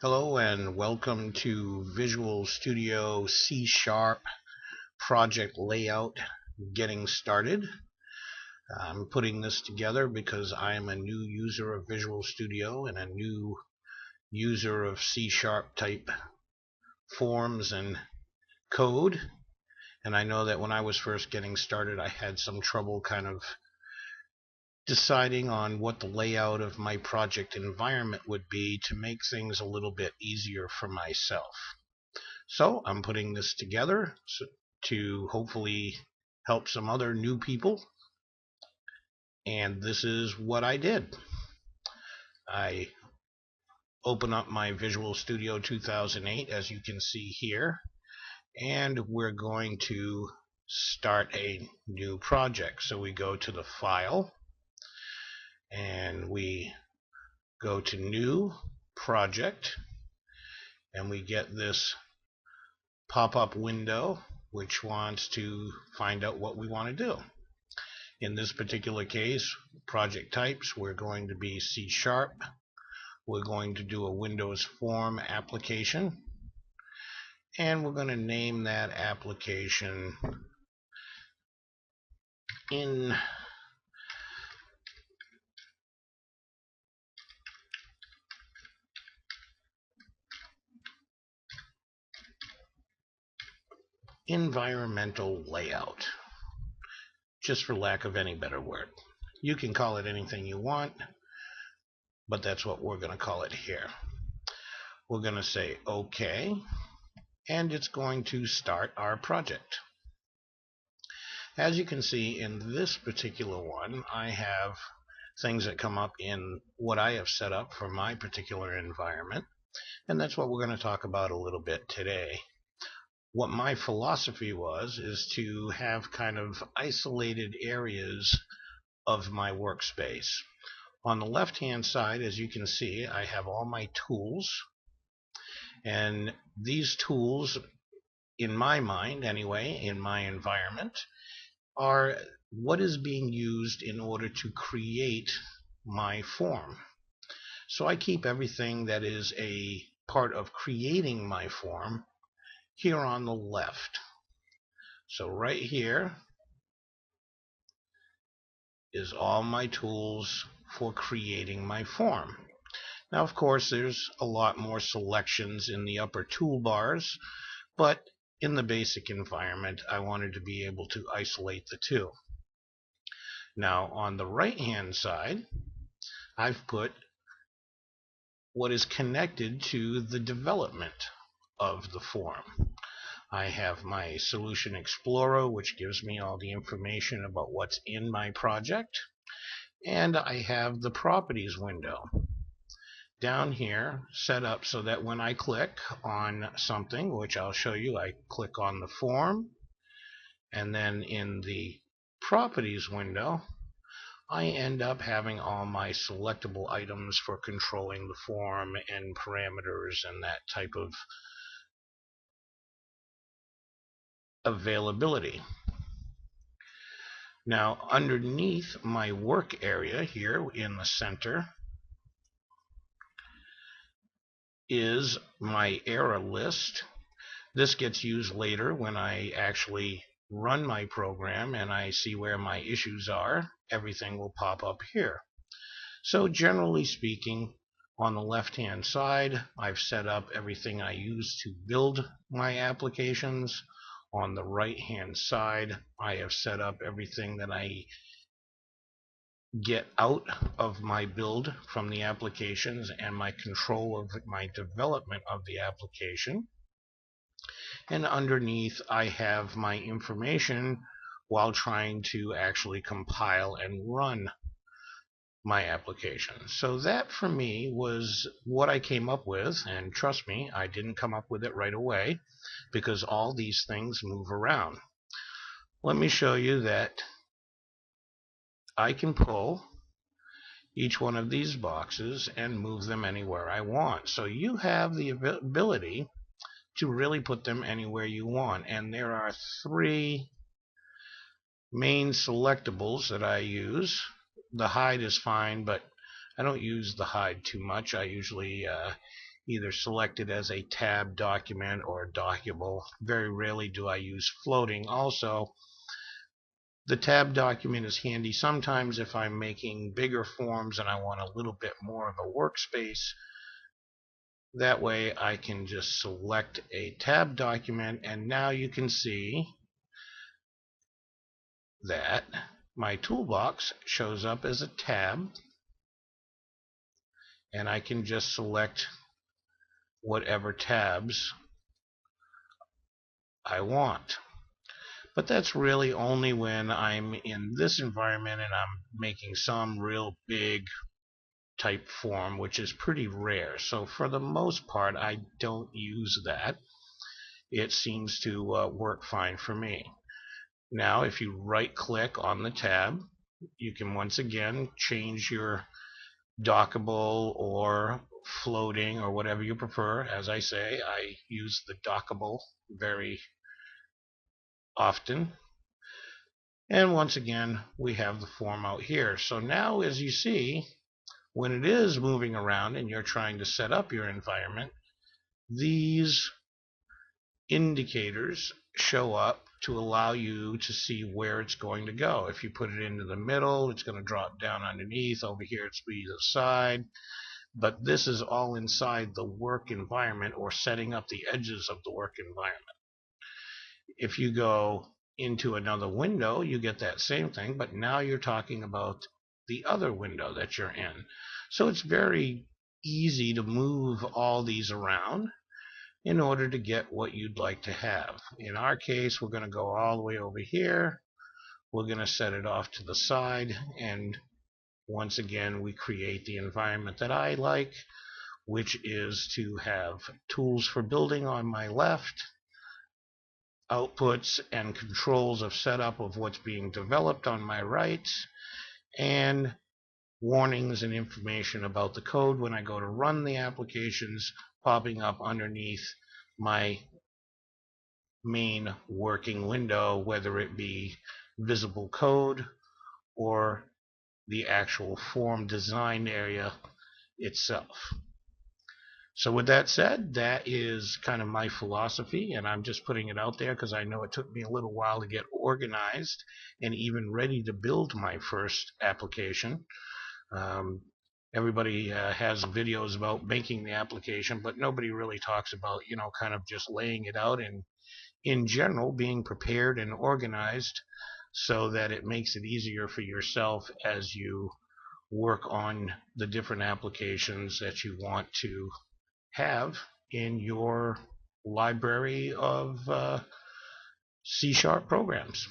Hello and welcome to Visual Studio C Sharp project layout getting started. I'm putting this together because I am a new user of Visual Studio and a new user of C Sharp type forms and code. And I know that when I was first getting started, I had some trouble kind of deciding on what the layout of my project environment would be to make things a little bit easier for myself. So I'm putting this together to hopefully help some other new people. And this is what I did. I open up my Visual Studio 2008, as you can see here, and we're going to start a new project. So we go to the File, and we go to New Project, and we get this pop-up window which wants to find out what we want to do. In this particular case, project types, we're going to be C Sharp. We're going to do a Windows Form application, and we're going to name that application in environmental layout, just for lack of any better word. You can call it anything you want, but that's what we're going to call it here. We're going to say OK, and it's going to start our project. As you can see in this particular one, I have things that come up in what I have set up for my particular environment, and that's what we're going to talk about a little bit today. What my philosophy was is to have kind of isolated areas of my workspace. On the left hand side, as you can see, I have all my tools, and these tools, in my mind anyway, in my environment, are what is being used in order to create my form. So I keep everything that is a part of creating my form here on the left. So right here is all my tools for creating my form. Now, of course, there's a lot more selections in the upper toolbars, but in the basic environment, I wanted to be able to isolate the two. Now, on the right-hand side, I've put what is connected to the development of the form. I have my Solution Explorer, which gives me all the information about what's in my project, and I have the Properties window down here set up so that when I click on something, which I'll show you, I click on the form, and then in the Properties window, I end up having all my selectable items for controlling the form and parameters and that type of availability. Now, underneath my work area here in the center is my error list. This gets used later when I actually run my program and I see where my issues are. Everything will pop up here. So generally speaking, on the left-hand side, I've set up everything I use to build my applications. On the right-hand side, I have set up everything that I get out of my build from the applications and my control of my development of the application. And underneath, I have my information while trying to actually compile and run my application. So that for me was what I came up with, and trust me, I didn't come up with it right away because all these things move around. Let me show you that I can pull each one of these boxes and move them anywhere I want. So you have the ability to really put them anywhere you want. And there are three main selectables that I use. The hide is fine, but I don't use the hide too much. I usually either selected as a tab document or dockable. Very rarely do I use floating. Also, the tab document is handy sometimes if I'm making bigger forms and I want a little bit more of a workspace. That way I can just select a tab document, and now you can see that my toolbox shows up as a tab, and I can just select whatever tabs I want. But that's really only when I'm in this environment and I'm making some real big type form, which is pretty rare. So for the most part, I don't use that. It seems to work fine for me. Now, if you right click on the tab, you can once again change your dockable or floating or whatever you prefer. As I say, I use the dockable very often. And once again, we have the form out here. So now, as you see, when it is moving around and you're trying to set up your environment, these indicators show up to allow you to see where it's going to go. If you put it into the middle, it's going to drop down underneath. Over here, it's be the side. But this is all inside the work environment, or setting up the edges of the work environment. If you go into another window, you get that same thing, but now you're talking about the other window that you're in. So it's very easy to move all these around in order to get what you'd like to have. In our case, we're going to go all the way over here. We're going to set it off to the side, and once again, we create the environment that I like, which is to have tools for building on my left, outputs and controls of setup of what's being developed on my right, and warnings and information about the code when I go to run the applications popping up underneath my main working window, whether it be visible code or the actual form design area itself. So with that said, that is kind of my philosophy, and I'm just putting it out there because I know it took me a little while to get organized and even ready to build my first application. Everybody has videos about making the application, but nobody really talks about, kind of just laying it out and in general being prepared and organized so that it makes it easier for yourself as you work on the different applications that you want to have in your library of C# programs.